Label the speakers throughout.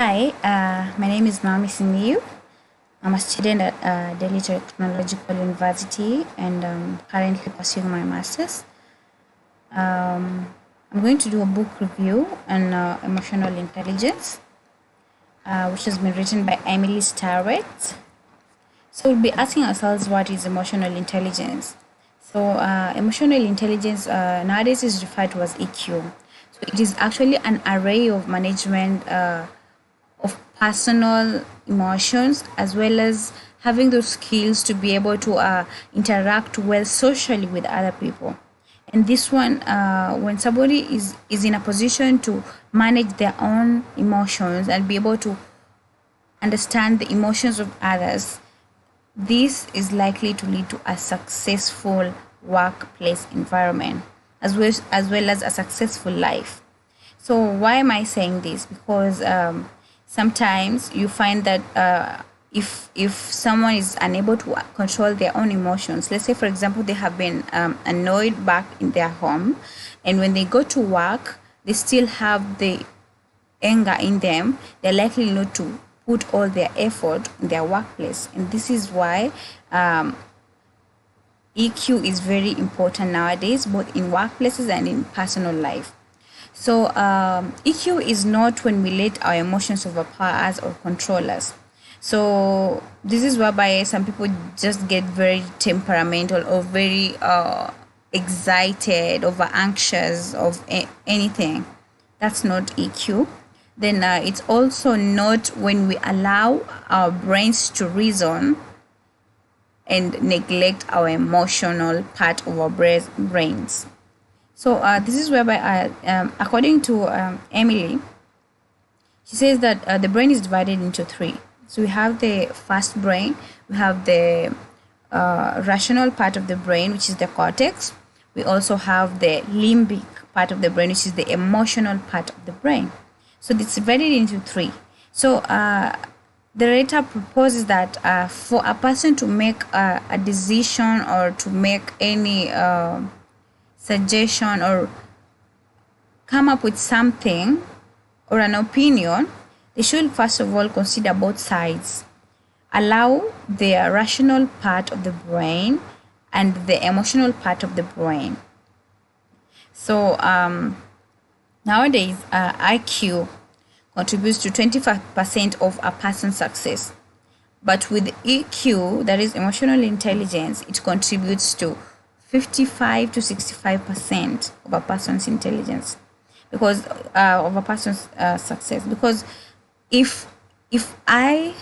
Speaker 1: Hi, my name is Naomi Simiyu. I'm a student at Delhi Technological University and currently pursuing my master's. I'm going to do a book review on emotional intelligence, which has been written by Emily Starrett. So we'll be asking ourselves what is emotional intelligence. So emotional intelligence nowadays is referred to as EQ. So it is actually an array of management of personal emotions, as well as having those skills to be able to interact well socially with other people. And this one, when somebody is in a position to manage their own emotions and be able to understand the emotions of others, this is likely to lead to a successful workplace environment, as well as a successful life. So why am I saying this? Because sometimes you find that if someone is unable to control their own emotions, let's say for example they have been annoyed back in their home, and when they go to work, they still have the anger in them, they're likely not to put all their effort in their workplace. And this is why EQ is very important nowadays, both in workplaces and in personal life. So EQ is not when we let our emotions overpower us or control us. So this is whereby some people just get very temperamental or very excited, over anxious of anything. That's not EQ. Then it's also not when we allow our brains to reason and neglect our emotional part of our brains. So this is whereby, according to Emily, she says that the brain is divided into three. So we have the first brain, we have the rational part of the brain, which is the cortex. We also have the limbic part of the brain, which is the emotional part of the brain. So it's divided into three. So the writer proposes that for a person to make a decision or to make any suggestion or come up with something or an opinion, they should first of all consider both sides. Allow the rational part of the brain and the emotional part of the brain. So nowadays, IQ contributes to 25% of a person's success. But with EQ, that is emotional intelligence, it contributes to 55 to 65% of a person's intelligence, because of a person's success. Because if I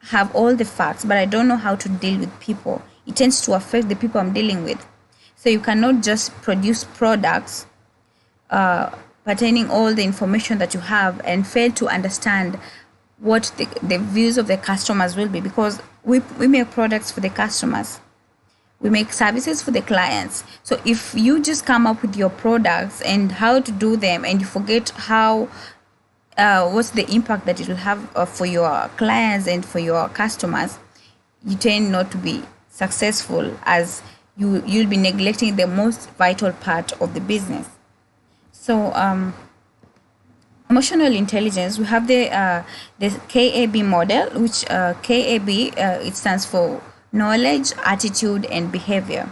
Speaker 1: have all the facts but I don't know how to deal with people, it tends to affect the people I'm dealing with. So you cannot just produce products pertaining all the information that you have and fail to understand what the views of the customers will be, because we make products for the customers, we make services for the clients. So if you just come up with your products and how to do them and you forget how what's the impact that it will have for your clients and for your customers, you tend not to be successful, as you'll be neglecting the most vital part of the business. So emotional intelligence, we have the KAB model, which KAB it stands for knowledge, attitude, and behavior.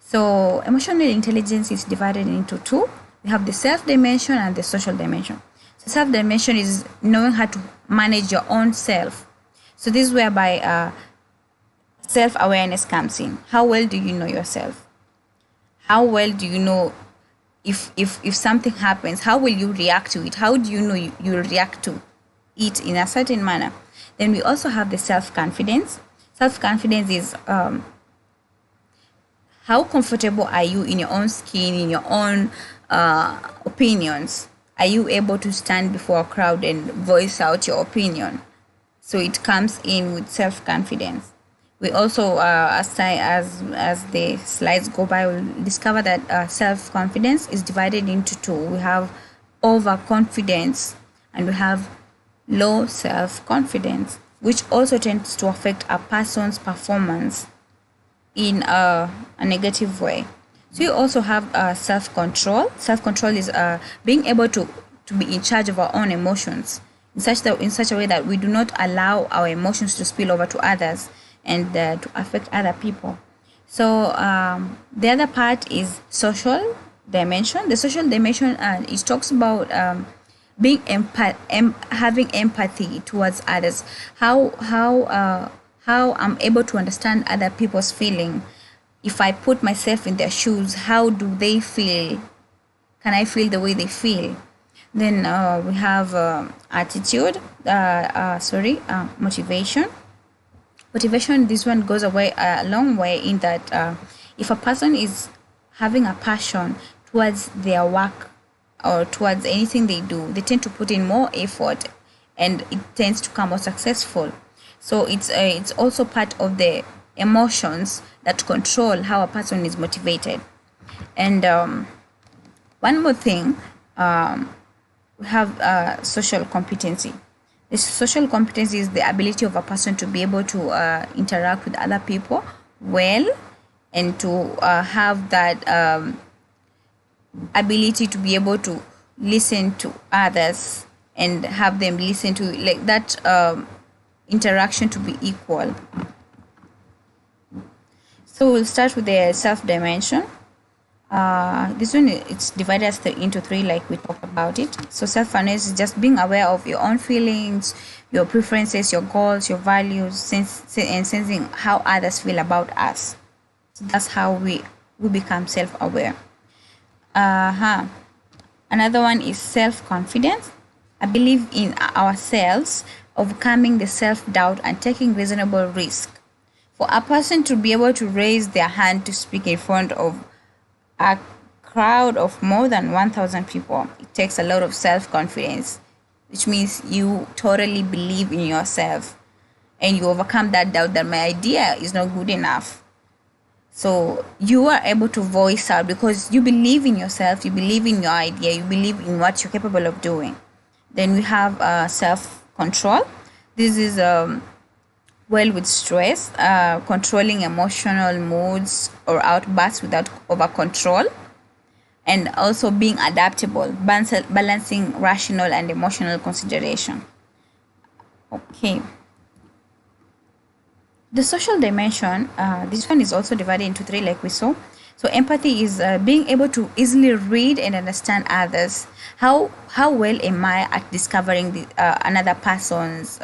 Speaker 1: So emotional intelligence is divided into two. We have the self dimension and the social dimension. So self dimension is knowing how to manage your own self. So this is whereby self awareness comes in. How well do you know yourself? How well do you know if something happens, how will you react to it? How do you know you'll react to it in a certain manner? Then we also have the self-confidence. Self-confidence is how comfortable are you in your own skin, in your own opinions? Are you able to stand before a crowd and voice out your opinion? So it comes in with self-confidence. We also, as the slides go by, we'll discover that self-confidence is divided into two. We have overconfidence and we have low self-confidence, which also tends to affect a person's performance in a negative way. So you also have self-control. Self-control is being able to be in charge of our own emotions. in such a way that we do not allow our emotions to spill over to others and to affect other people. So the other part is social dimension. The social dimension, it talks about being having empathy towards others. How I'm able to understand other people's feeling. If I put myself in their shoes, how do they feel? Can I feel the way they feel? Then we have attitude. Motivation. Motivation. This one goes away a long way in that if a person is having a passion towards their work or towards anything they do, they tend to put in more effort, and it tends to come more successful. So it's also part of the emotions that control how a person is motivated. And one more thing, we have social competency. This social competency is the ability of a person to be able to interact with other people well, and to have that ability to be able to listen to others and have them listen to, like, that interaction to be equal. So we'll start with the self dimension. This one, it's divided into three, like we talked about it. So self-awareness is just being aware of your own feelings, your preferences, your goals, your values, and sensing how others feel about us. So that's how we become self-aware. Another one is self-confidence. I believe in ourselves, overcoming the self-doubt and taking reasonable risk. For a person to be able to raise their hand to speak in front of a crowd of more than 1,000 people, it takes a lot of self-confidence, which means you totally believe in yourself and you overcome that doubt that my idea is not good enough. So you are able to voice out because you believe in yourself, you believe in your idea, you believe in what you're capable of doing. Then we have self-control. This is well with stress, controlling emotional moods or outbursts without over control, and also being adaptable, balancing rational and emotional consideration. Okay. The social dimension, this one is also divided into three, like we saw. So empathy is being able to easily read and understand others. How well am I at discovering another person's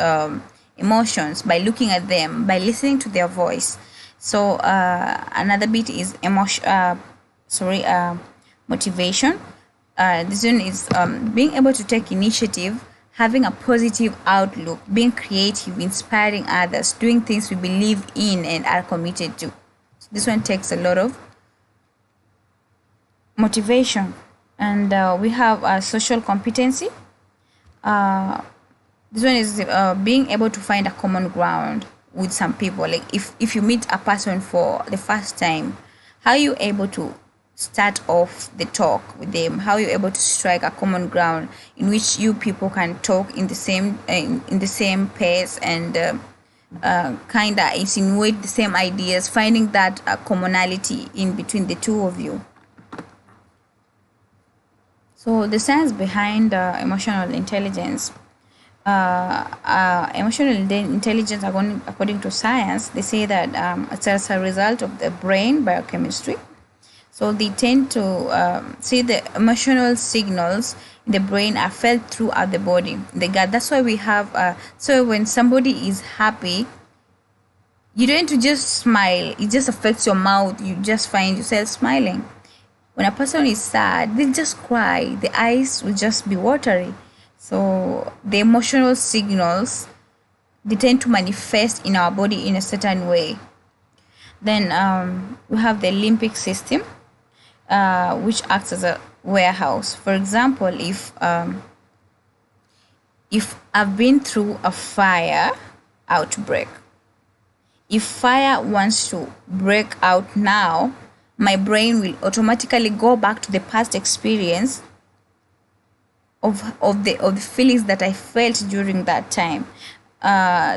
Speaker 1: emotions by looking at them, by listening to their voice. So another bit is motivation. This one is being able to take initiative, having a positive outlook, being creative, inspiring others, doing things we believe in and are committed to. So this one takes a lot of motivation. And we have social competency. This one is being able to find a common ground with some people. Like if you meet a person for the first time, how are you able to start off the talk with them? How are you able to strike a common ground in which you people can talk in the same pace and kind of insinuate the same ideas, finding that commonality in between the two of you. So the science behind emotional intelligence. Emotional intelligence, according to science, they say that it's as a result of the brain biochemistry. So they tend to see the emotional signals in the brain are felt throughout the body, the gut. That's why we have. So when somebody is happy, you don't to just smile. It just affects your mouth. You just find yourself smiling. When a person is sad, they just cry. The eyes will just be watery. So the emotional signals, they tend to manifest in our body in a certain way. Then we have the limbic system, which acts as a warehouse. For example, if I've been through a fire outbreak, if fire wants to break out now, my brain will automatically go back to the past experience of the feelings that I felt during that time.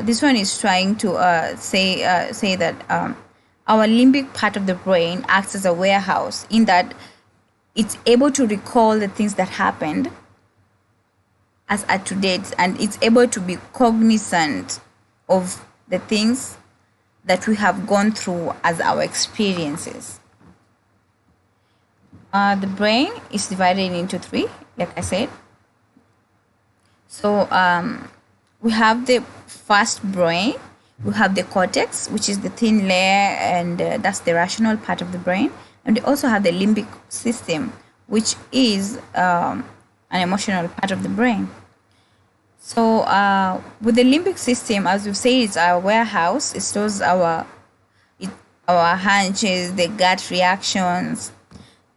Speaker 1: This one is trying to say that our limbic part of the brain acts as a warehouse, in that it's able to recall the things that happened as at to date, and it's able to be cognizant of the things that we have gone through as our experiences. The brain is divided into three, like I said. So we have the first brain, we have the cortex, which is the thin layer, and that's the rational part of the brain. And we also have the limbic system, which is an emotional part of the brain. So with the limbic system, as we say, it's our warehouse. It stores our hunches, the gut reactions,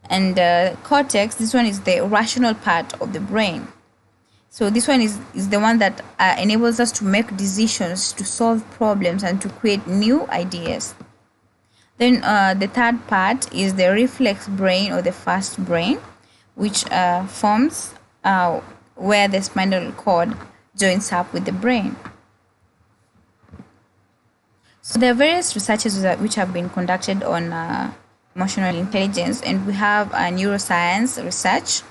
Speaker 1: and cortex. This one is the rational part of the brain. So this one is the one that enables us to make decisions, to solve problems, and to create new ideas. Then the third part is the reflex brain, or the first brain, which forms where the spinal cord joins up with the brain. So there are various researches which have been conducted on emotional intelligence, and we have neuroscience research,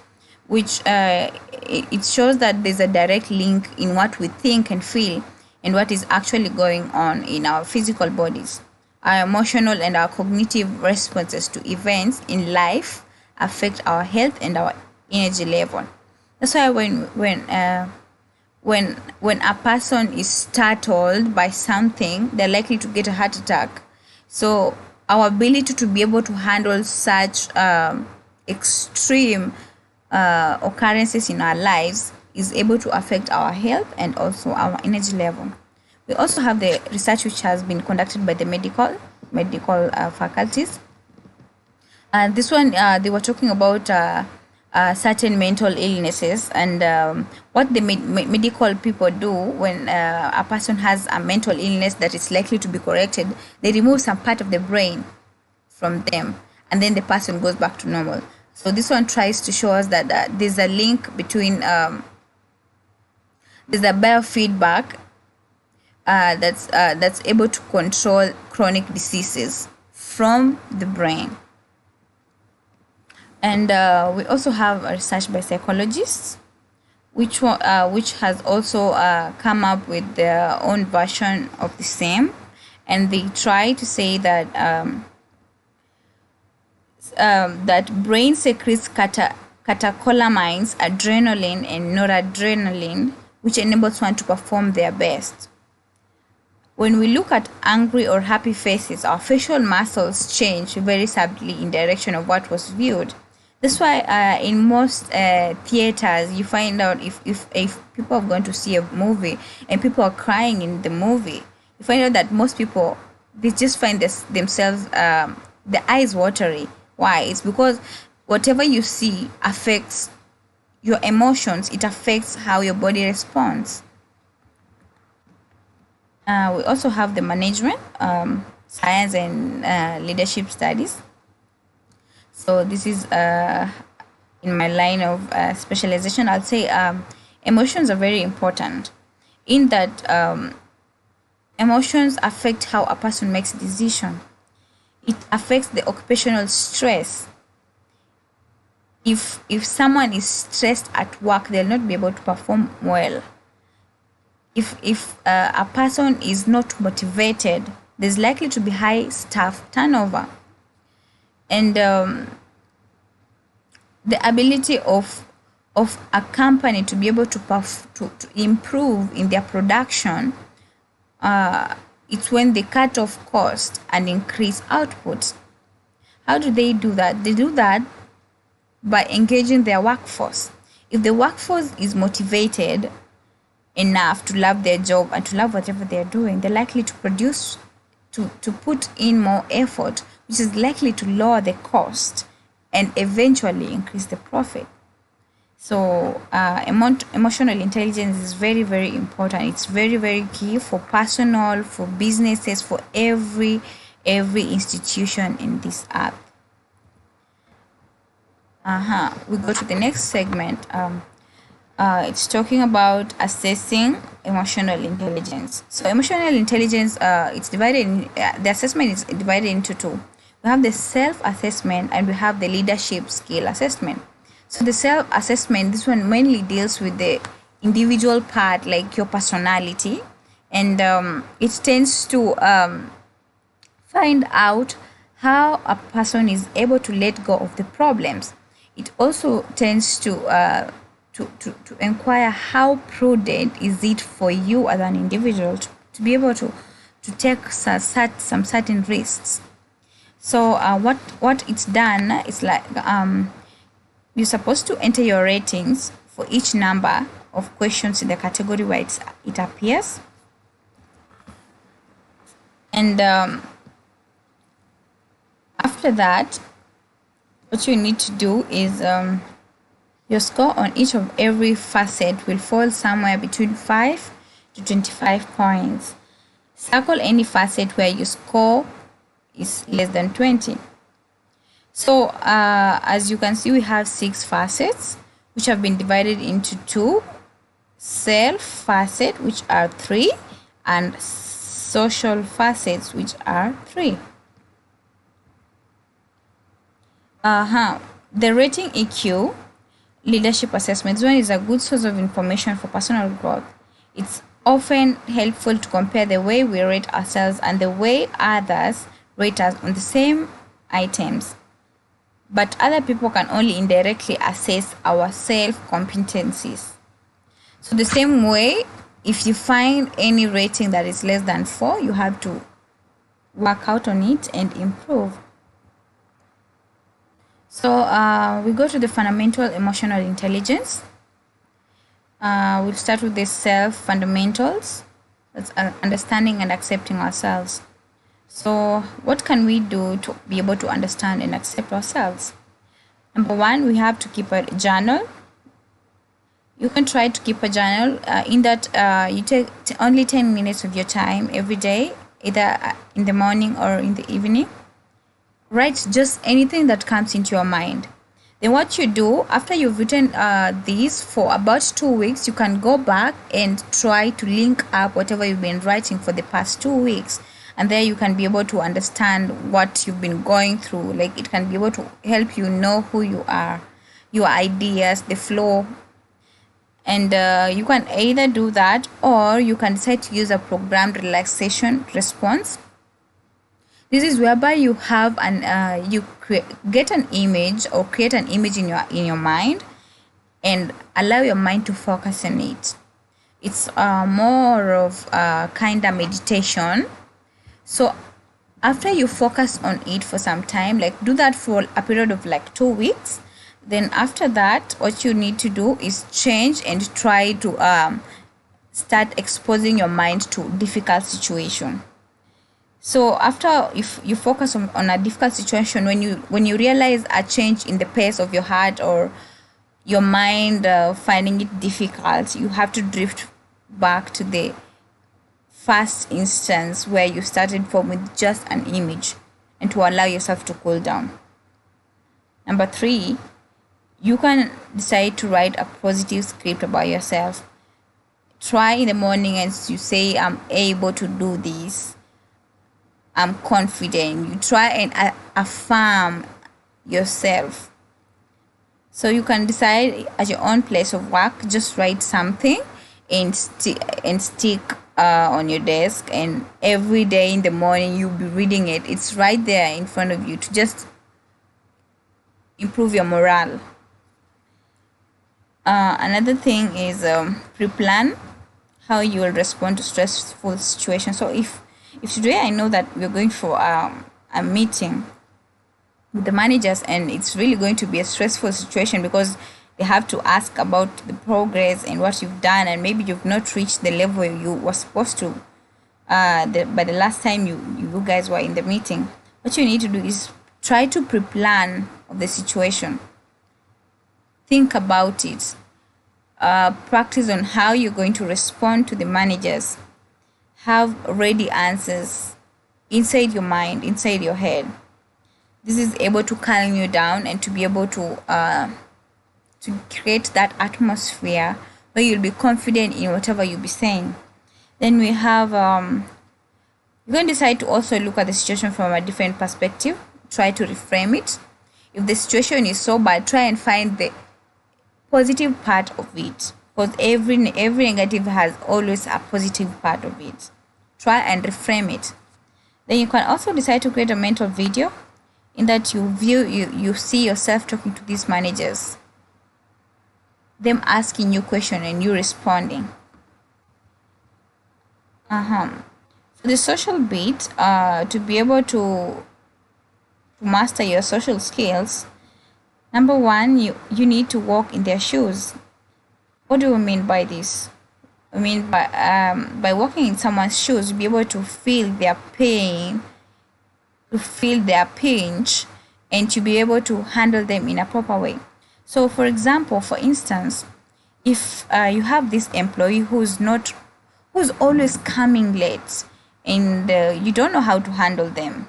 Speaker 1: which it shows that there's a direct link in what we think and feel and what is actually going on in our physical bodies. Our emotional and our cognitive responses to events in life affect our health and our energy level. That's why when a person is startled by something, they're likely to get a heart attack. So our ability to be able to handle such extreme occurrences in our lives is able to affect our health and also our energy level. We also have the research which has been conducted by the medical faculties. This one, they were talking about certain mental illnesses, and what the medical people do when a person has a mental illness that is likely to be corrected, they remove some part of the brain from them, and then the person goes back to normal. So this one tries to show us that there's a link between there's a biofeedback that's able to control chronic diseases from the brain. And we also have a research by psychologists, which has also come up with their own version of the same, and they try to say that that brain secretes catecholamines, adrenaline, and noradrenaline, which enables one to perform their best. When we look at angry or happy faces, our facial muscles change very subtly in direction of what was viewed. That's why in most theaters, you find out if people are going to see a movie and people are crying in the movie, you find out that most people, they just find themselves, the eyes watery. Why? It's because whatever you see affects your emotions. It affects how your body responds. We also have the management, science, and leadership studies. So this is in my line of specialization. I'll say emotions are very important in that emotions affect how a person makes a decision. It affects the occupational stress. If someone is stressed at work, they'll not be able to perform well. If a person is not motivated, there's likely to be high staff turnover. And the ability of a company to be able to improve in their production, it's when they cut off cost and increase output. How do they do that? They do that by engaging their workforce. If the workforce is motivated enough to love their job and to love whatever they're doing, they're likely to produce, to put in more effort, which is likely to lower the cost and eventually increase the profit. So emotional intelligence is very, very important. It's very, very key for personal, for businesses, for every institution in this earth. We go to the next segment. It's talking about assessing emotional intelligence. So emotional intelligence, it's divided in, the assessment is divided into two. We have the self-assessment and we have the leadership skill assessment. So the self-assessment, this one mainly deals with the individual part, like your personality, and it tends to find out how a person is able to let go of the problems. It also tends to inquire how prudent is it for you as an individual to be able to take some certain risks. So what it's done is like you're supposed to enter your ratings for each number of questions in the category where it appears. And after that, what you need to do is your score on each of every facet will fall somewhere between 5 to 25 points. Circle any facet where your score is less than 20. So as you can see, we have 6 facets which have been divided into 2: self facet, which are 3, and social facets, which are 3. The rating EQ leadership assessment. This one is a good source of information for personal growth. It's often helpful to compare the way we rate ourselves and the way others rate us on the same items. But other people can only indirectly assess our self-competencies. So the same way, if you find any rating that is less than 4, you have to work out on it and improve. So we go to the fundamental emotional intelligence. We'll start with the self fundamentals. That's understanding and accepting ourselves. So what can we do to be able to understand and accept ourselves? Number 1, we have to keep a journal. You can try to keep a journal in that you take only 10 minutes of your time every day, either in the morning or in the evening. Write just anything that comes into your mind. Then what you do, after you've written these for about 2 weeks, you can go back and try to link up whatever you've been writing for the past 2 weeks. And there you can be able to understand what you've been going through. Like, it can be able to help you know who you are, your ideas, the flow. And you can either do that, or you can decide to use a programmed relaxation response. This is whereby you have get an image or create an image in your mind and allow your mind to focus on it. It's more of kind of meditation. So after you focus on it for some time, like do that for a period of like 2 weeks, then after that what you need to do is change and try to start exposing your mind to difficult situation. So after if you focus on a difficult situation, when you realize a change in the pace of your heart or your mind finding it difficult, you have to drift back to the first instance where you started from with just an image, and to allow yourself to cool down. Number 3, you can decide to write a positive script about yourself. Try in the morning and you say, I'm able to do this, I'm confident. You try and affirm yourself. So you can decide at your own place of work, just write something and stick on your desk, and every day in the morning you'll be reading it. It's right there in front of you to just improve your morale. Another thing is pre-plan how you will respond to stressful situations. So if today I know that we're going for a meeting with the managers and it's really going to be a stressful situation because they have to ask about the progress and what you've done, and maybe you've not reached the level you were supposed to by the last time you guys were in the meeting. What you need to do is try to pre-plan of the situation. Think about it. Practice on how you're going to respond to the managers. Have ready answers inside your mind, inside your head. This is able to calm you down and to be able to create that atmosphere where you'll be confident in whatever you'll be saying. Then we have you're going to decide to also look at the situation from a different perspective. Try to reframe it. If the situation is so bad, try and find the positive part of it. because every negative has always a positive part of it. Try and reframe it. Then you can also decide to create a mental video in that you see yourself talking to these managers, them asking you question and you responding. For the social bit, to be able to master your social skills, number one, you need to walk in their shoes. What do we mean by this? I mean by walking in someone's shoes, be able to feel their pain, to feel their pinch, and to be able to handle them in a proper way. So for example, for instance, if you have this employee who's always coming late, and you don't know how to handle them,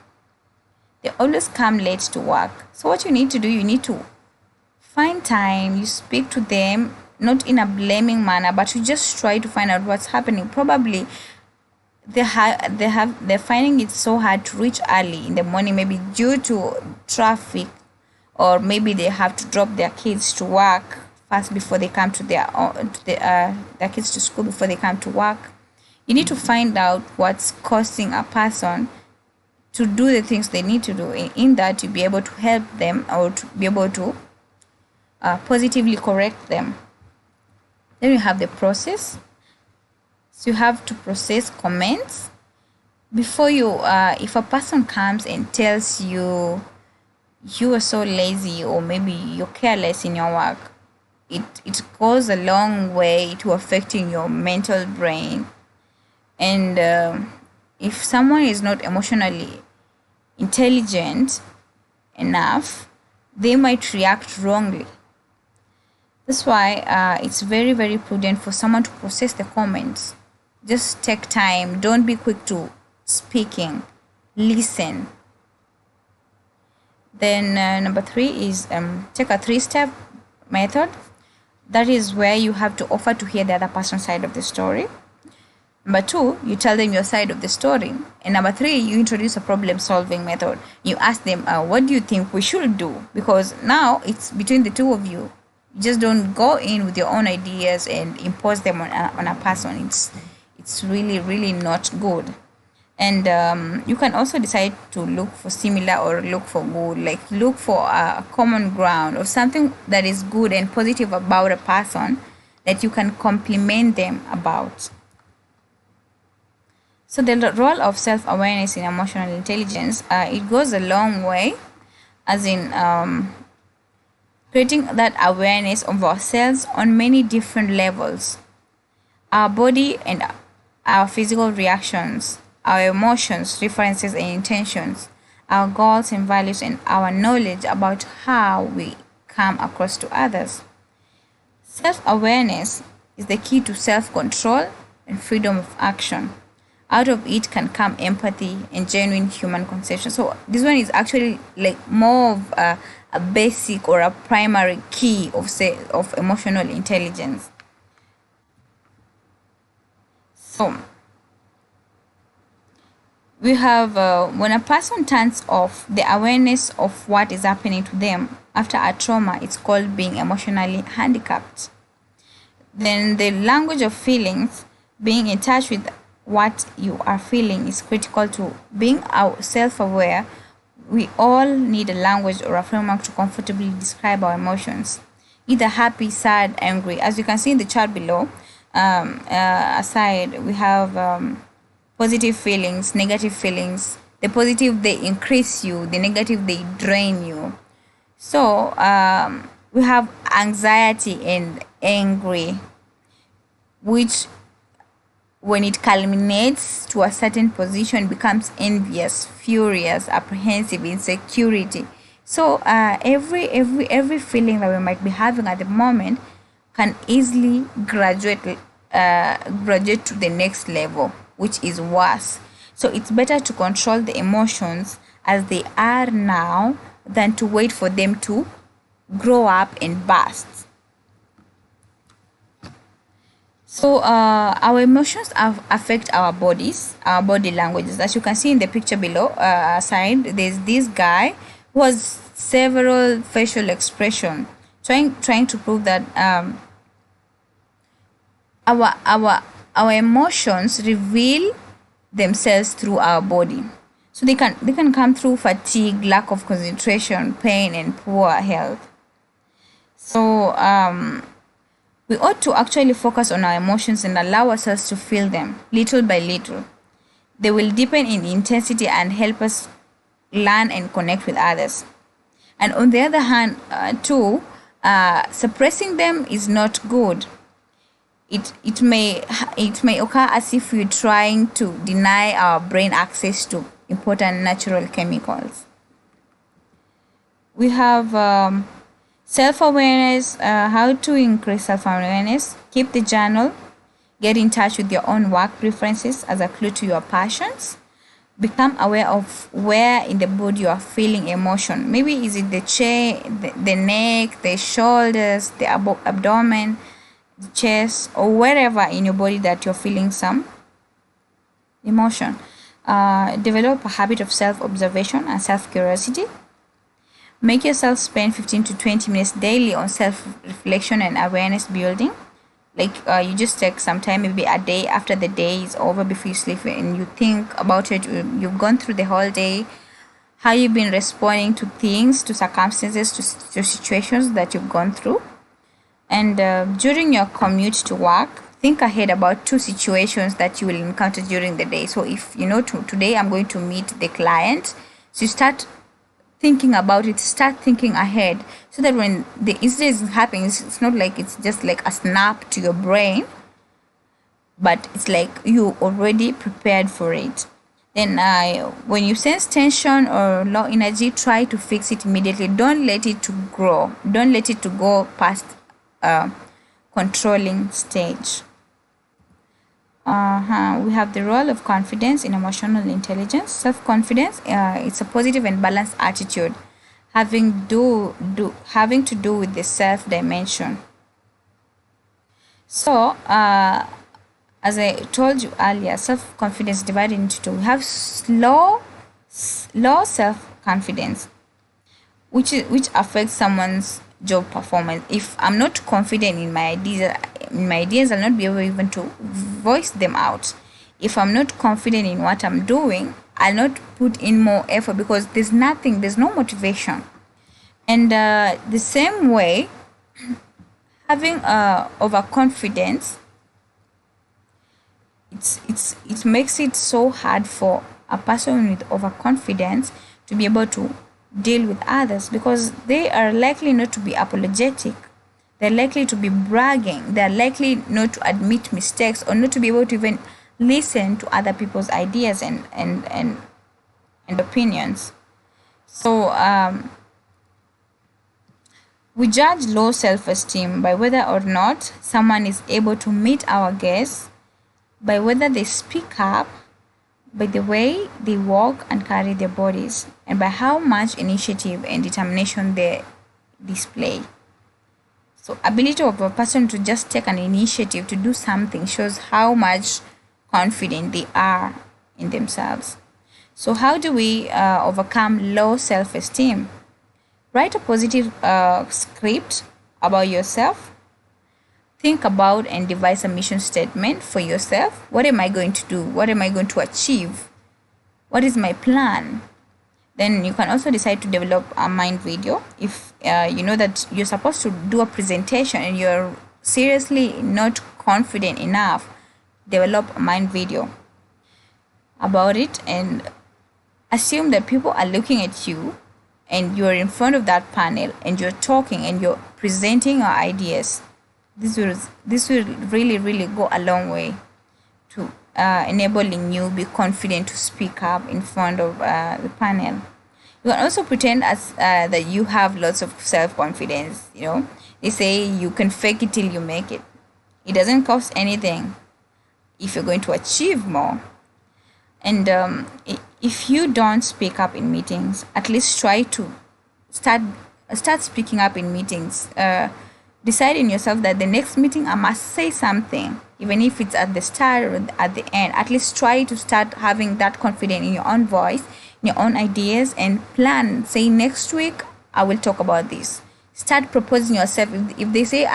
Speaker 1: they always come late to work. So what you need to do, you need to find time, you speak to them, not in a blaming manner, but you just try to find out what's happening. Probably they're finding it so hard to reach early in the morning, maybe due to traffic, or maybe they have to drop their kids to work first before they come to their kids to school before they come to work. You need to find out what's causing a person to do the things they need to do, in that to be able to help them, or to be able to positively correct them. Then you have the process. So you have to process comments before you if a person comes and tells you you are so lazy, or maybe you're careless in your work, it goes a long way to affecting your mental brain. And if someone is not emotionally intelligent enough, they might react wrongly. That's why it's very, very prudent for someone to process the comments. Just take time. Don't be quick to speaking. Listen. Then number 3 is take a 3-step method. That is where you have to offer to hear the other person's side of the story. Number 2, you tell them your side of the story. And number 3, you introduce a problem-solving method. You ask them, what do you think we should do? Because now it's between the two of you. You just don't go in with your own ideas and impose them on a person. It's really, really not good. And you can also decide to look for similar or look for good, like look for a common ground or something that is good and positive about a person that you can compliment them about. So the role of self-awareness in emotional intelligence, it goes a long way, as in creating that awareness of ourselves on many different levels. Our body and our physical reactions, our emotions, references and intentions, our goals and values, and our knowledge about how we come across to others. Self-awareness is the key to self-control and freedom of action. Out of it can come empathy and genuine human conception. So this one is actually like more of a basic or a primary key of emotional intelligence. So we have when a person turns off the awareness of what is happening to them after a trauma, it's called being emotionally handicapped. Then the language of feelings, being in touch with what you are feeling, is critical to being self-aware. We all need a language or a framework to comfortably describe our emotions, either happy, sad, angry. As you can see in the chart below, aside we have positive feelings, negative feelings. The positive, they increase you, the negative, they drain you. So we have anxiety and angry, which when it culminates to a certain position becomes envious, furious, apprehensive, insecurity. So every feeling that we might be having at the moment can easily graduate to the next level, which is worse. So it's better to control the emotions as they are now than to wait for them to grow up and burst. So our emotions affect our bodies, our body languages. As you can see in the picture below, side, there's this guy who has several facial expression trying to prove that our emotions reveal themselves through our body. So they can come through fatigue, lack of concentration, pain, and poor health. So we ought to actually focus on our emotions and allow ourselves to feel them little by little. They will deepen in intensity and help us learn and connect with others. And on the other hand, suppressing them is not good. It may occur as if we're trying to deny our brain access to important natural chemicals. We have self-awareness. How to increase self-awareness? Keep the journal. Get in touch with your own work preferences as a clue to your passions. Become aware of where in the body you are feeling emotion. Maybe is it the the neck, the shoulders, the abdomen, the chest, or wherever in your body that you're feeling some emotion. Develop a habit of self-observation and self-curiosity. Make yourself spend 15 to 20 minutes daily on self-reflection and awareness building. Like you just take some time, maybe a day after the day is over, before you sleep, and you think about it. You've gone through the whole day, how you've been responding to things, to circumstances, to situations that you've gone through. And during your commute to work, think ahead about 2 situations that you will encounter during the day. So if you know today I'm going to meet the client, so you start thinking about it, start thinking ahead, so that when the incident happens, it's not like it's just like a snap to your brain, but it's like you already prepared for it. Then when you sense tension or low energy, try to fix it immediately. Don't let it to grow. Don't let it to go past controlling stage. We have the role of confidence in emotional intelligence. Self-confidence, it's a positive and balanced attitude having to do with the self dimension. So as I told you earlier, self-confidence divided into 2. We have low self-confidence, which affects someone's job performance. If I'm not confident in my ideas, I'll not be able even to voice them out. If I'm not confident in what I'm doing, I'll not put in more effort, because there's no motivation. And the same way, having overconfidence, it makes it so hard for a person with overconfidence to be able to deal with others, because they are likely not to be apologetic. They're likely to be bragging. They're likely not to admit mistakes, or not to be able to even listen to other people's ideas and opinions. So we judge low self-esteem by whether or not someone is able to meet our gaze, by whether they speak up, by the way they walk and carry their bodies, and by how much initiative and determination they display. So ability of a person to just take an initiative to do something shows how much confident they are in themselves. So how do we overcome low self-esteem? Write a positive script about yourself. Think about and devise a mission statement for yourself. What am I going to do? What am I going to achieve? What is my plan? Then you can also decide to develop a mind video. If you know that you're supposed to do a presentation and you're seriously not confident enough, develop a mind video about it, and assume that people are looking at you and you're in front of that panel and you're talking and you're presenting your ideas. This will really go a long way to enabling you be confident to speak up in front of the panel. You can also pretend as that you have lots of self-confidence. You know, they say you can fake it till you make it. It doesn't cost anything if you're going to achieve more. And if you don't speak up in meetings, at least try to start speaking up in meetings. Decide in yourself that the next meeting I must say something, even if it's at the start or at the end. At least try to start having that confidence in your own voice, in your own ideas, and plan. Say next week I will talk about this. Start proposing yourself. If they say,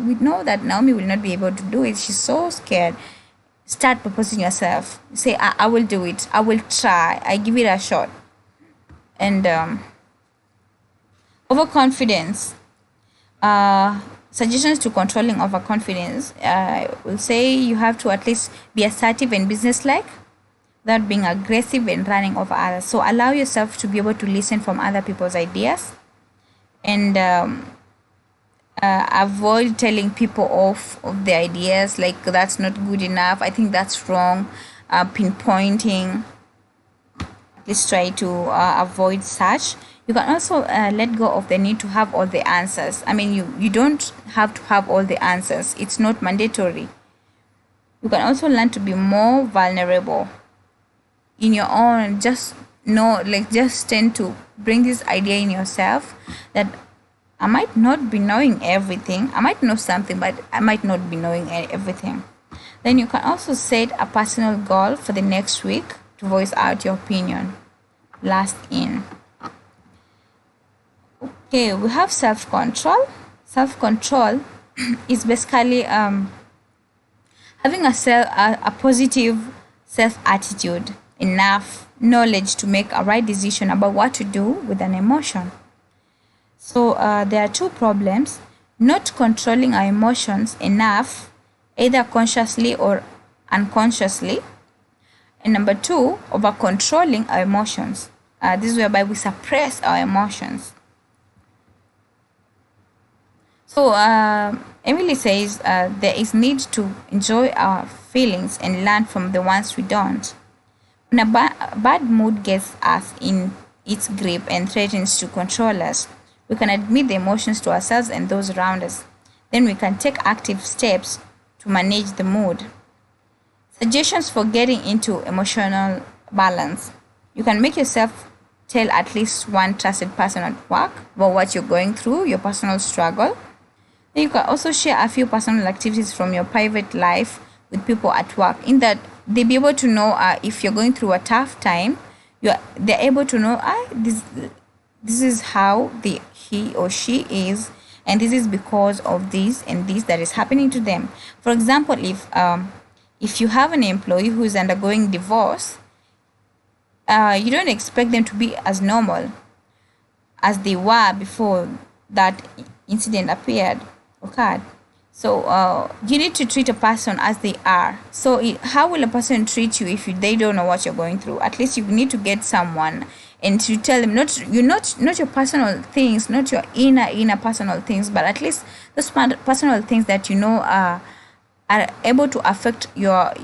Speaker 1: we know that Naomi will not be able to do it, she's so scared. Start proposing yourself. Say, I will do it. I will try. I give it a shot. And overconfidence. Suggestions to controlling overconfidence. I will say you have to at least be assertive and businesslike without being aggressive and running over others. So allow yourself to be able to listen from other people's ideas, and avoid telling people off of their ideas, like that's not good enough, I think that's wrong. Pinpointing, please try to avoid such. You can also let go of the need to have all the answers. I mean, you don't have to have all the answers. It's not mandatory. You can also learn to be more vulnerable in your own. Just tend to bring this idea in yourself that I might not be knowing everything. I might know something, but I might not be knowing everything. Then you can also set a personal goal for the next week to voice out your opinion. Last in. Okay, we have self-control. Self-control is basically having a positive self-attitude, enough knowledge to make a right decision about what to do with an emotion. So there are two problems: not controlling our emotions enough, either consciously or unconsciously, and number two, over controlling our emotions. This is whereby we suppress our emotions. So Emily says there is need to enjoy our feelings and learn from the ones we don't. When a bad mood gets us in its grip and threatens to control us, we can admit the emotions to ourselves and those around us. Then we can take active steps to manage the mood. Suggestions for getting into emotional balance. You can make yourself tell at least one trusted person at work about what you're going through, your personal struggle. Then you can also share a few personal activities from your private life with people at work, in that they'll be able to know if you're going through a tough time. They're able to know this is how he or she is, and this is because of this and this that is happening to them. For example, if you have an employee who is undergoing divorce, you don't expect them to be as normal as they were before that incident occurred. So you need to treat a person as they are. So how will a person treat you if they don't know what you're going through? At least you need to get someone and to tell them not your personal things, not your inner personal things, but at least those personal things that are able to affect your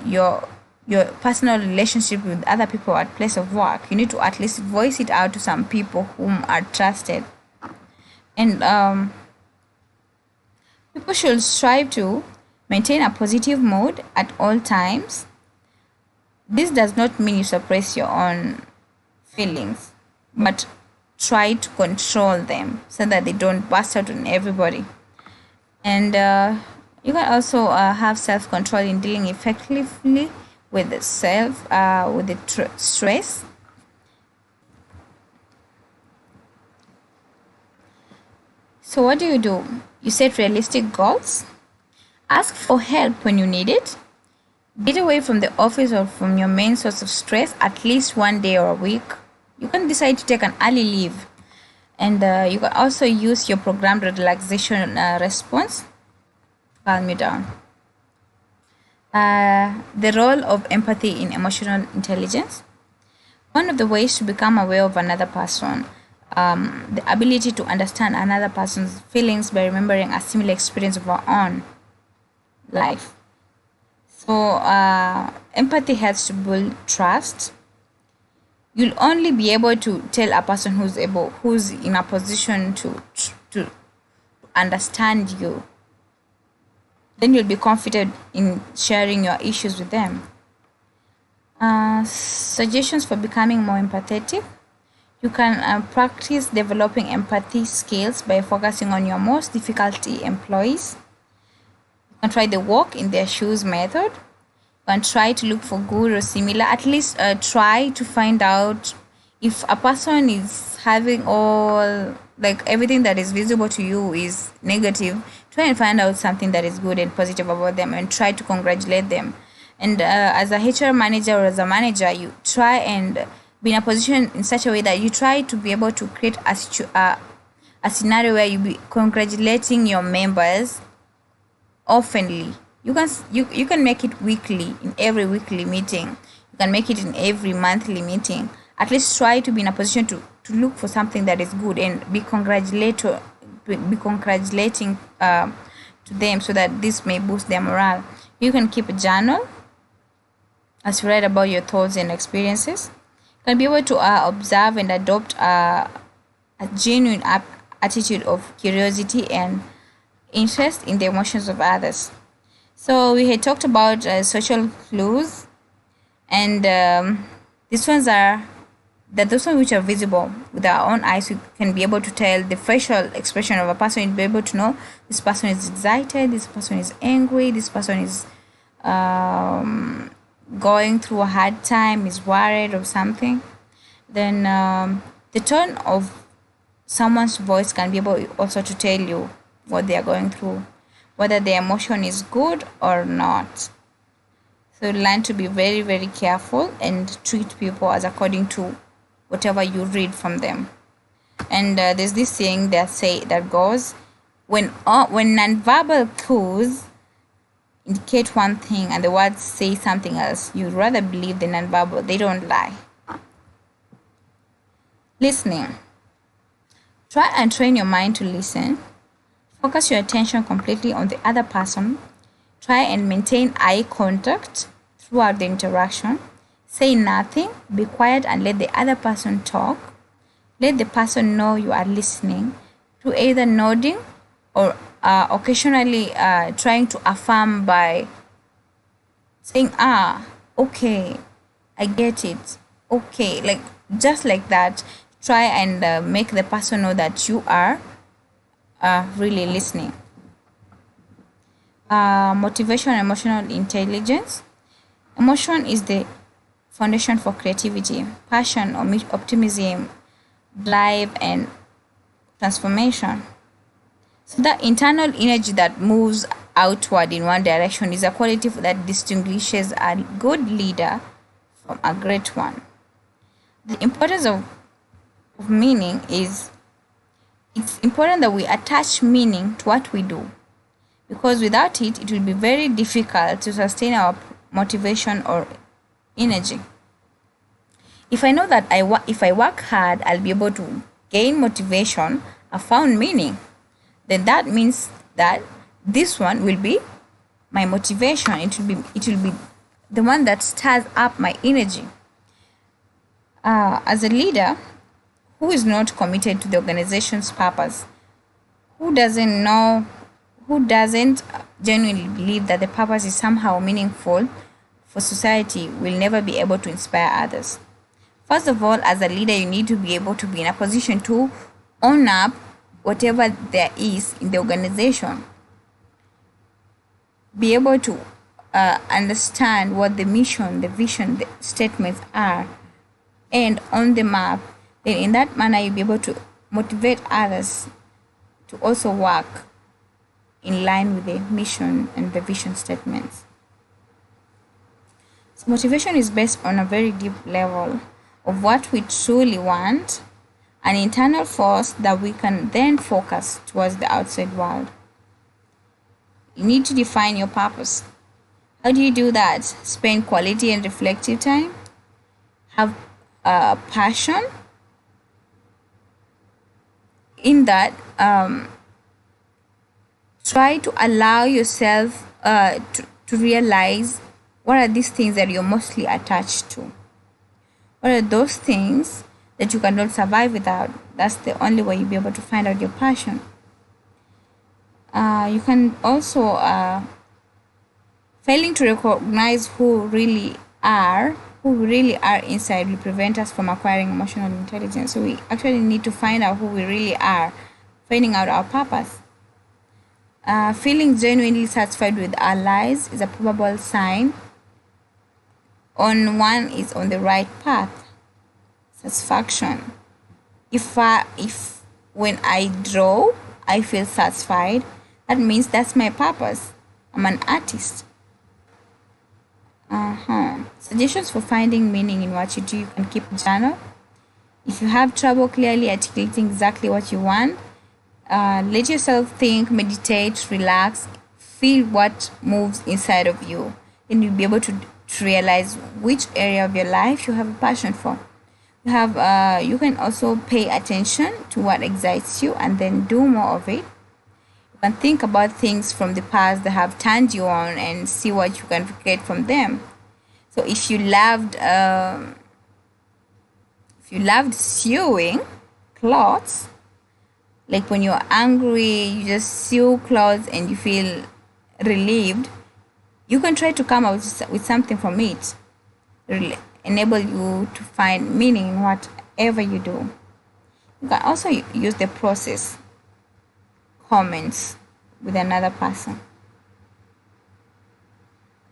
Speaker 1: personal relationship with other people at place of work. You need to at least voice it out to some people whom are trusted. And people should strive to maintain a positive mood at all times. This does not mean you suppress your own feelings, but try to control them so that they don't burst out on everybody. And you can also have self-control in dealing effectively with the stress. So what do? You set realistic goals. Ask for help when you need it. Get away from the office or from your main source of stress at least one day or a week. You can decide to take an early leave. And you can also use your programmed relaxation response. Calm you down. The role of empathy in emotional intelligence. One of the ways to become aware of another person, the ability to understand another person's feelings by remembering a similar experience of our own life. So empathy helps to build trust. You'll only be able to tell a person who's in a position to understand you. Then you'll be confident in sharing your issues with them. Suggestions for becoming more empathetic. You can practice developing empathy skills by focusing on your most difficulty employees. You can try the walk in their shoes method. You can try to look for good or similar. At least try to find out if a person is having all like everything that is visible to you is negative, try and find out something that is good and positive about them and try to congratulate them. And as a HR manager or as a manager, you try and be in a position in such a way that you try to be able to create a scenario where you be congratulating your members oftenly. You can make it weekly, in every weekly meeting. You can make it in every monthly meeting. At least try to be in a position to look for something that is good and be congratulating to them, so that this may boost their morale. You can keep a journal as you write about your thoughts and experiences. You can be able to observe and adopt a genuine attitude of curiosity and interest in the emotions of others. So we had talked about social clues, and these ones are those ones which are visible with our own eyes. We can be able to tell the facial expression of a person. You'll be able to know this person is excited, this person is angry, this person is going through a hard time, is worried or something. Then the tone of someone's voice can be able also to tell you what they are going through, whether the emotion is good or not. So learn to be very, very careful and treat people as according to whatever you read from them. And there's this saying that goes, when nonverbal cues indicate one thing and the words say something else, you'd rather believe the nonverbal. They don't lie. Listening. Try and train your mind to listen. Focus your attention completely on the other person. Try and maintain eye contact throughout the interaction. Say nothing, be quiet and let the other person talk. Let the person know you are listening through either nodding or occasionally trying to affirm by saying, okay, I get it, okay, like just like that. Try and make the person know that you are really listening. Motivation and emotional intelligence. Emotion is the foundation for creativity, passion, optimism, drive, and transformation. So that internal energy that moves outward in one direction is a quality that distinguishes a good leader from a great one. The importance of meaning is, it's important that we attach meaning to what we do, because without it, it will be very difficult to sustain our motivation or energy. If I know that if I work hard, I'll be able to gain motivation, I found meaning, then that means that this one will be my motivation. It will be the one that stirs up my energy. As a leader who is not committed to the organization's purpose, who doesn't genuinely believe that the purpose is somehow meaningful for society, will never be able to inspire others. First of all, as a leader, you need to be able to be in a position to own up whatever there is in the organization. Be able to understand what the mission, the vision, the statements are, and on the map. Then in that manner, you'll be able to motivate others to also work in line with the mission and the vision statements. So motivation is based on a very deep level of what we truly want, an internal force that we can then focus towards the outside world. You need to define your purpose. How do you do that? Spend quality and reflective time. Have passion. In that, try to allow yourself to realize what are these things that you're mostly attached to. What are those things that you cannot survive without? That's the only way you'll be able to find out your passion. You can also, failing to recognize who we really are inside will prevent us from acquiring emotional intelligence. So we actually need to find out who we really are, finding out our purpose. Feeling genuinely satisfied with our lives is a probable sign on one is on the right path. Satisfaction. If When I draw, I feel satisfied. That means that's my purpose. I'm an artist. Suggestions for finding meaning in what you do. You can keep a journal. If you have trouble clearly articulating exactly what you want, let yourself think, meditate, relax, feel what moves inside of you. And you'll be able to realize which area of your life you have a passion for. You can also pay attention to what excites you and then do more of it. You can think about things from the past that have turned you on and see what you can recreate from them. So if you loved sewing clothes, like when you're angry, you just sew clothes and you feel relieved, you can try to come up with something from it. Really enable you to find meaning in whatever you do. You can also use the process comments with another person.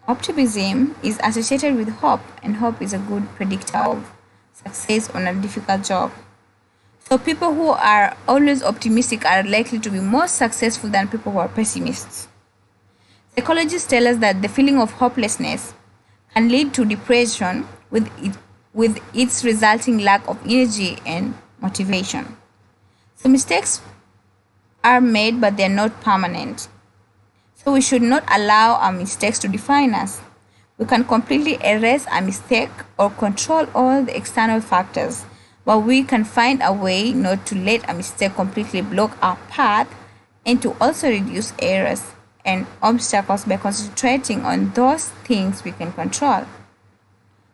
Speaker 1: Optimism is associated with hope, and hope is a good predictor of success on a difficult job. So people who are always optimistic are likely to be more successful than people who are pessimists. Psychologists tell us that the feeling of hopelessness can lead to depression with its resulting lack of energy and motivation. So mistakes are made, but they're not permanent. So we should not allow our mistakes to define us. We can completely erase a mistake or control all the external factors, but we can find a way not to let a mistake completely block our path and to also reduce errors and obstacles by concentrating on those things we can control.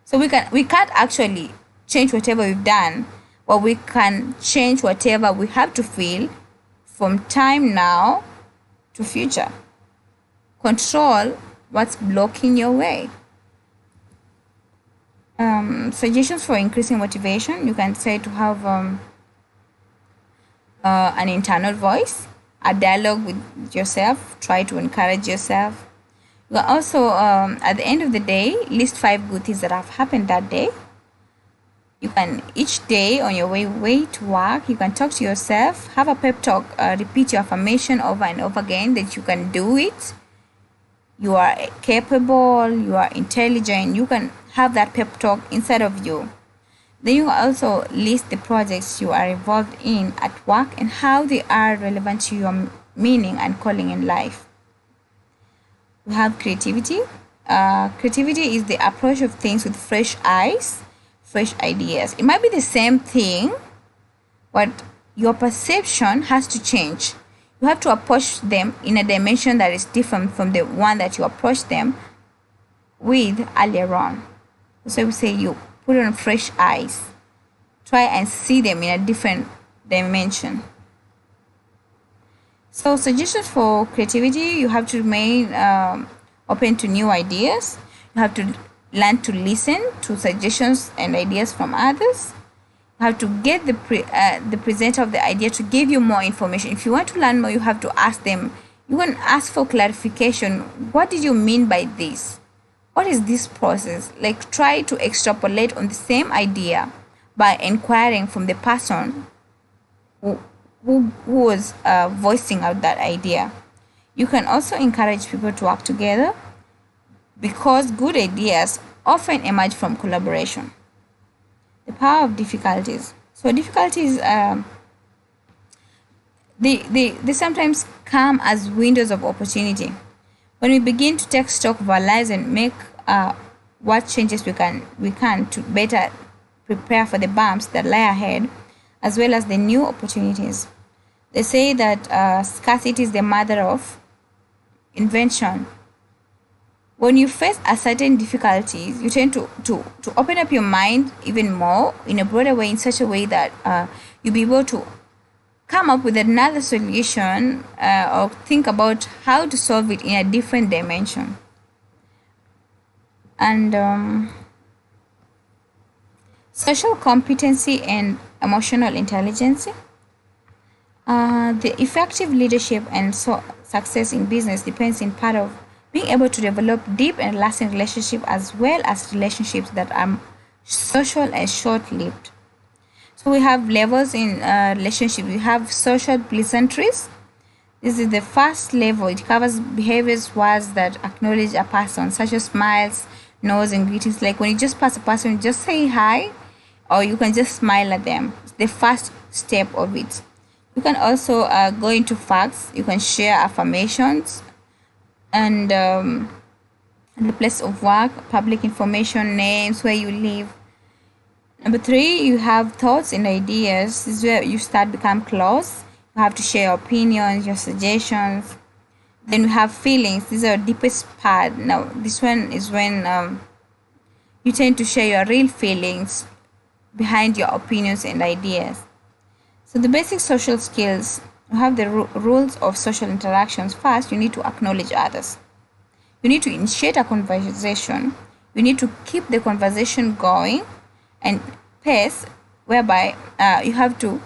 Speaker 1: So we can't actually change whatever we've done, but we can change whatever we have to feel from time now to future. Control what's blocking your way. Suggestions for increasing motivation. You can say to have an internal voice, a dialogue with yourself. Try to encourage yourself. You can also, at the end of the day, list 5 good things that have happened that day. You can, each day on your way to work, you can talk to yourself, have a pep talk, repeat your affirmation over and over again that you can do it. You are capable, you are intelligent. You can have that pep talk inside of you. Then you also list the projects you are involved in at work and how they are relevant to your meaning and calling in life. We have creativity. Creativity is the approach of things with fresh eyes, fresh ideas. It might be the same thing, but your perception has to change. You have to approach them in a dimension that is different from the one that you approached them with earlier on. So we say you put on fresh eyes. Try and see them in a different dimension. So suggestions for creativity, you have to remain open to new ideas. You have to learn to listen to suggestions and ideas from others. You have to get the presenter of the idea to give you more information. If you want to learn more, you have to ask them. You can ask for clarification. What did you mean by this? What is this process? Like, try to extrapolate on the same idea by inquiring from the person who was voicing out that idea. You can also encourage people to work together because good ideas often emerge from collaboration. The power of difficulties. So difficulties, they sometimes come as windows of opportunity. When we begin to take stock of our lives and make what changes we can to better prepare for the bumps that lie ahead, as well as the new opportunities. They say that scarcity is the mother of invention. When you face a certain difficulties, you tend to open up your mind even more in a broader way, in such a way that you'll be able to come up with another solution or think about how to solve it in a different dimension. And social competency and emotional intelligence. The effective leadership and success in business depends in part of being able to develop deep and lasting relationships, as well as relationships that are social and short-lived. So we have levels in relationship. We have social pleasantries. This is the first level. It covers behaviors, words that acknowledge a person, such as smiles, nods, and greetings. Like when you just pass a person, you just say hi, or you can just smile at them. It's the first step of it. You can also go into facts. You can share affirmations and the place of work, public information, names, where you live. Number three, you have thoughts and ideas. This is where you start become close. You have to share your opinions, your suggestions. Then we have feelings. These are the deepest part. Now, this one is when you tend to share your real feelings behind your opinions and ideas. So the basic social skills, you have the rules of social interactions. First, you need to acknowledge others. You need to initiate a conversation. You need to keep the conversation going and pace, whereby you have to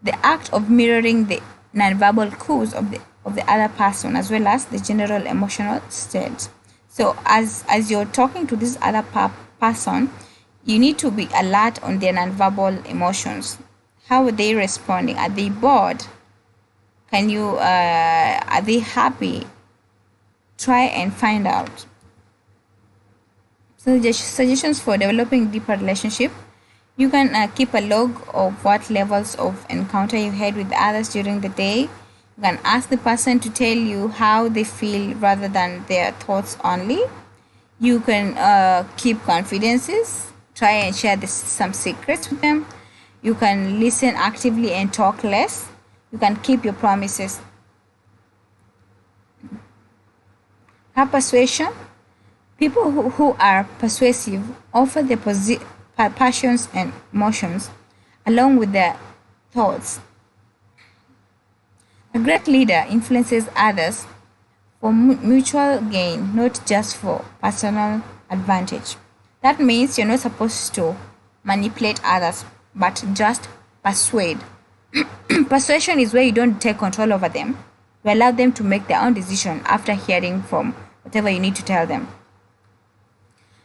Speaker 1: the act of mirroring the nonverbal cues of the other person, as well as the general emotional state. So as you're talking to this other person, you need to be alert on their nonverbal emotions. How are they responding? Are they bored? Are they happy? Try and find out. So suggestions for developing deeper relationship. You can keep a log of what levels of encounter you had with others during the day. You can ask the person to tell you how they feel rather than their thoughts only. You can keep confidences. Try and share some secrets with them. You can listen actively and talk less. You can keep your promises. Have persuasion. People who are persuasive offer their passions and emotions along with their thoughts. A great leader influences others for mutual gain, not just for personal advantage. That means you're not supposed to manipulate others, but just persuade. Persuasion is where you don't take control over them. You allow them to make their own decision after hearing from whatever you need to tell them.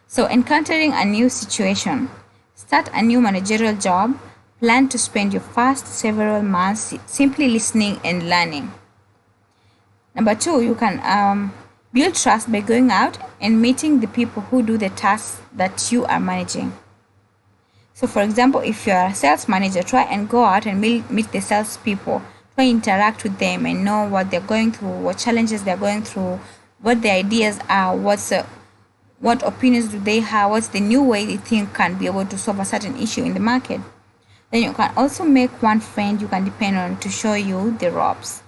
Speaker 1: So, encountering a new situation, start a new managerial job, plan to spend your first several months simply listening and learning. Number two, you can build trust by going out and meeting the people who do the tasks that you are managing. So, for example, if you're a sales manager, try and go out and meet the sales people. Try and interact with them and know what they're going through, what challenges they're going through, what their ideas are, what opinions do they have, what's the new way they think can be able to solve a certain issue in the market. Then you can also make one friend you can depend on to show you the ropes.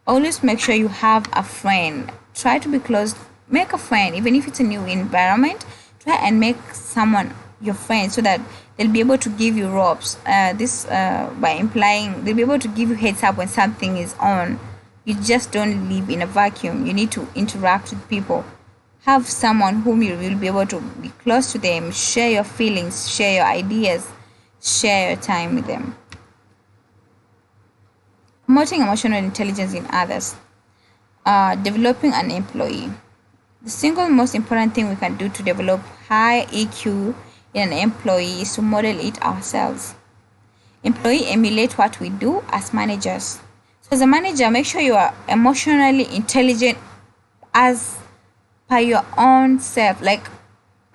Speaker 1: Always make sure you have a friend. Try to be close. Make a friend, even if it's a new environment. Try and make someone your friend so that they'll be able to give you ropes. By implying they'll be able to give you heads up when something is on. You just don't live in a vacuum. You need to interact with people. Have someone whom you will be able to be close to them, share your feelings, share your ideas, share your time with them. Promoting emotional intelligence in others. Developing an employee. The single most important thing we can do to develop high EQ in an employee is to model it ourselves. Employee emulate what we do as managers. So as a manager, make sure you are emotionally intelligent as per your own self, like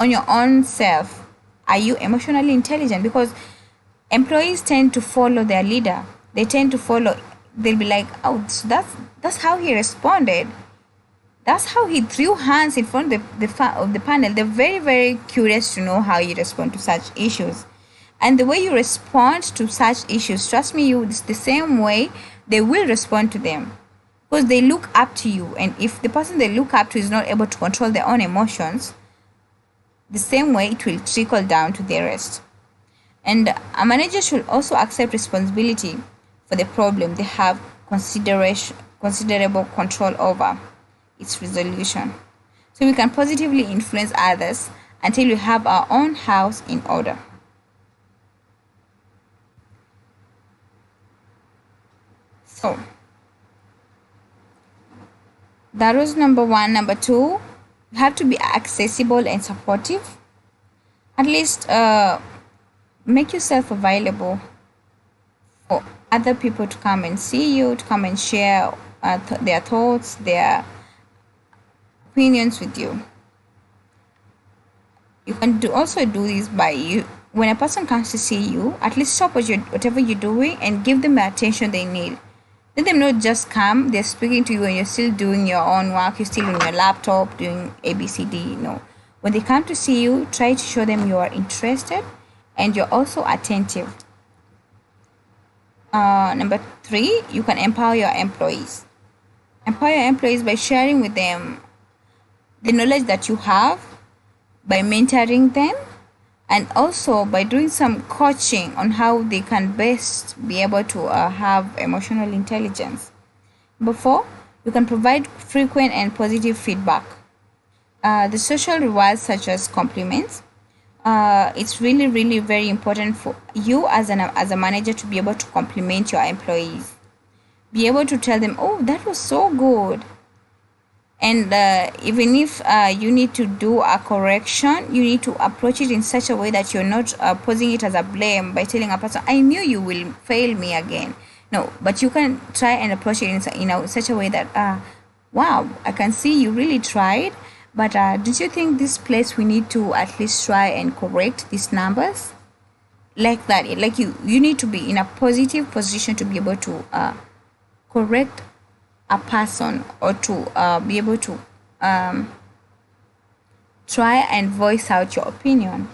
Speaker 1: on your own self. Are you emotionally intelligent? Because employees tend to follow their leader. They tend to follow. They'll be like, oh, so that's how he responded. That's how he threw hands in front of the panel. They're very, very curious to know how you respond to such issues. And the way you respond to such issues, trust me, it's the same way they will respond to them. Because they look up to you, and if the person they look up to is not able to control their own emotions, the same way it will trickle down to the rest. And a manager should also accept responsibility for the problem they have considerable control over its resolution. So we can positively influence others until we have our own house in order. So that was number one. Number two, you have to be accessible and supportive. At least make yourself available for other people to come and see you, to come and share their thoughts, their opinions with you. You can also do this by you. When a person comes to see you, at least stop whatever you're doing and give them the attention they need. Let them not just come, they're speaking to you and you're still doing your own work, you're still on your laptop doing ABCD. No. When they come to see you, try to show them you are interested and you're also attentive. Number 3, you can empower your employees. Empower your employees by sharing with them the knowledge that you have, by mentoring them, and also by doing some coaching on how they can best be able to have emotional intelligence. Number 4, you can provide frequent and positive feedback. The social rewards such as compliments. It's really, really very important for you as a manager to be able to compliment your employees. Be able to tell them, oh, that was so good. And even if you need to do a correction, you need to approach it in such a way that you're not posing it as a blame by telling a person, I knew you will fail me again. No, but you can try and approach it in such a way that, wow, I can see you really tried, but don't you think this place we need to at least try and correct these numbers? Like that, like you need to be in a positive position to be able to correct a person, or to be able to try and voice out your opinion.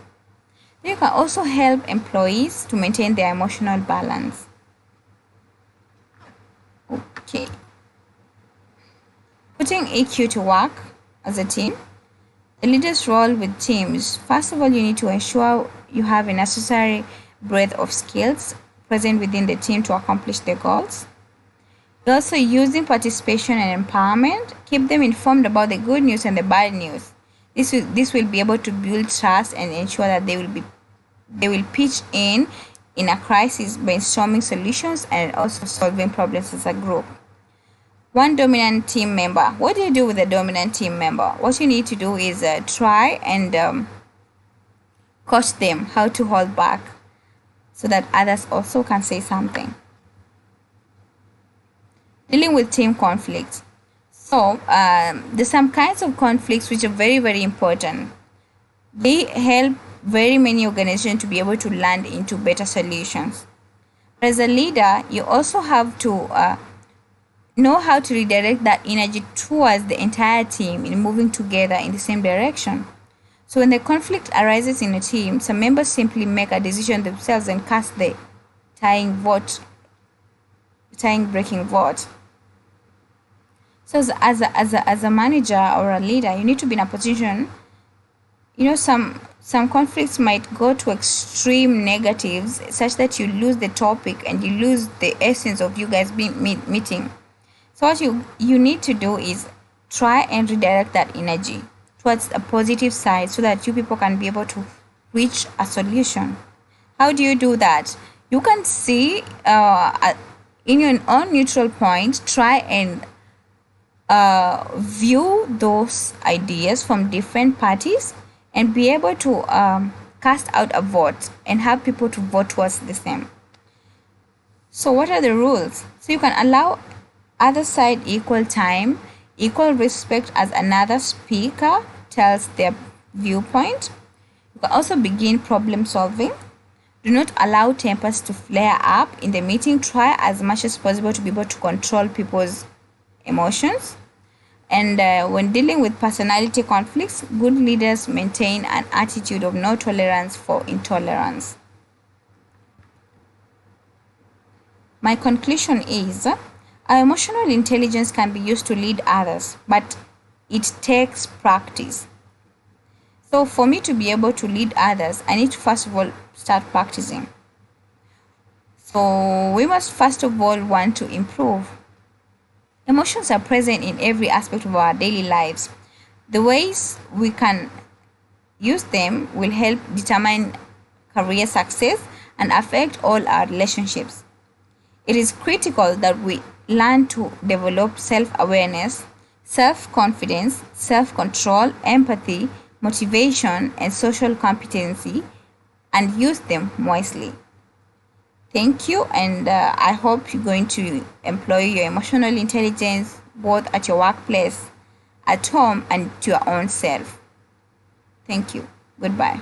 Speaker 1: You can also help employees to maintain their emotional balance. Okay. Putting EQ to work as a team. The leader's role with teams. First of all, you need to ensure you have a necessary breadth of skills present within the team to accomplish their goals. You're also using participation and empowerment. Keep them informed about the good news and the bad news. This will be able to build trust and ensure that they will pitch in a crisis, brainstorming solutions and also solving problems as a group. One dominant team member. What do you do with a dominant team member? What you need to do is try and coach them how to hold back so that others also can say something. Dealing with team conflicts. So there's some kinds of conflicts which are very, very important. They help very many organizations to be able to land into better solutions. As a leader, you also have to know how to redirect that energy towards the entire team in moving together in the same direction. So when the conflict arises in a team, some members simply make a decision themselves and cast the tying breaking vote. So as a manager or a leader, you need to be in a position, some conflicts might go to extreme negatives such that you lose the topic and you lose the essence of you guys being meeting. So what you need to do is try and redirect that energy towards a positive side so that you people can be able to reach a solution. How do you do that? You can see in your own neutral point, try and view those ideas from different parties and be able to cast out a vote and have people to vote towards the same. So what are the rules? So you can allow other side equal time, equal respect as another speaker tells their viewpoint. You can also begin problem solving. Do not allow tempers to flare up in the meeting. Try as much as possible to be able to control people's emotions. And when dealing with personality conflicts, good leaders maintain an attitude of no tolerance for intolerance. My conclusion is, our emotional intelligence can be used to lead others, but it takes practice. So for me to be able to lead others, I need to first of all start practicing. So we must first of all want to improve. Emotions are present in every aspect of our daily lives. The ways we can use them will help determine career success and affect all our relationships. It is critical that we learn to develop self-awareness, self-confidence, self-control, empathy, motivation, and social competency and use them wisely. Thank you, and I hope you're going to employ your emotional intelligence both at your workplace, at home, and to your own self. Thank you. Goodbye.